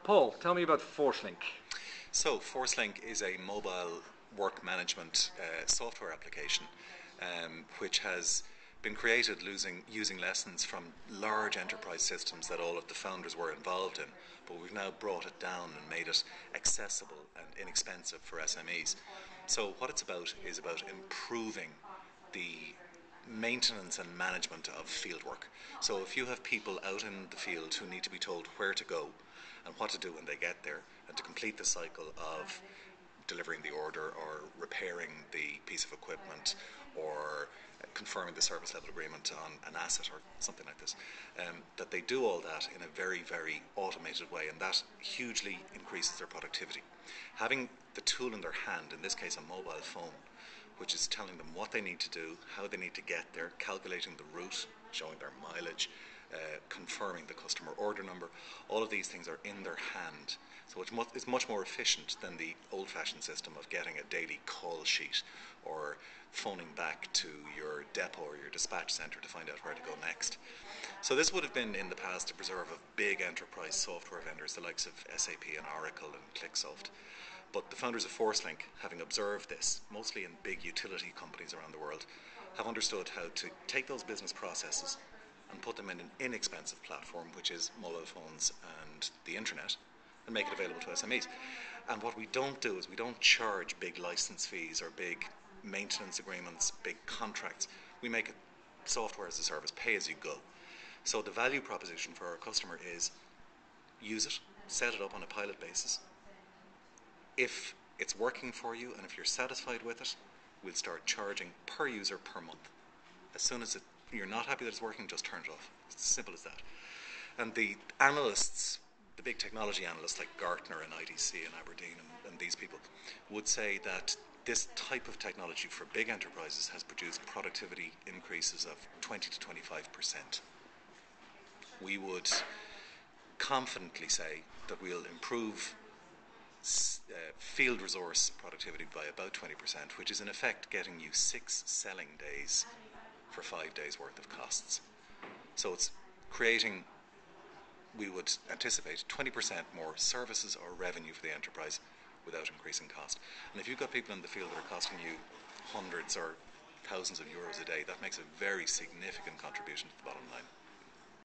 Paul, tell me about Forcelink. So, Forcelink is a mobile work management software application which has been created using lessons from large enterprise systems that all of the founders were involved in, but we've now brought it down and made it accessible and inexpensive for SMEs. So what it's about is about improving the maintenance and management of field work. So if you have people out in the field who need to be told where to go and what to do when they get there, and to complete the cycle of delivering the order or repairing the piece of equipment or confirming the service level agreement on an asset or something like this, that they do all that in a very, very automated way, and that hugely increases their productivity. Having the tool in their hand, in this case a mobile phone, which is telling them what they need to do, how they need to get there, calculating the route, showing their mileage, confirming the customer order number. All of these things are in their hand. So it's much more efficient than the old-fashioned system of getting a daily call sheet or phoning back to your depot or your dispatch centre to find out where to go next. So this would have been in the past a preserve of big enterprise software vendors, the likes of SAP and Oracle and ClickSoft. But the founders of Forcelink, having observed this, mostly in big utility companies around the world, have understood how to take those business processes and put them in an inexpensive platform, which is mobile phones and the internet, and make it available to SMEs. And what we don't do is we don't charge big license fees or big maintenance agreements, big contracts. We make it software as a service, pay as you go. So the value proposition for our customer is use it, set it up on a pilot basis. If it's working for you and if you're satisfied with it, we'll start charging per user per month. As soon as you're not happy that it's working, just turn it off. It's as simple as that. And the analysts, the big technology analysts like Gartner and IDC and Aberdeen and these people would say that this type of technology for big enterprises has produced productivity increases of 20 to 25%. We would confidently say that we'll improve field resource productivity by about 20%, which is in effect getting you 6 selling days for 5 days worth of costs. So it's creating, we would anticipate 20% more services or revenue for the enterprise without increasing cost. And if you've got people in the field that are costing you hundreds or thousands of euros a day, that makes a very significant contribution to the bottom line.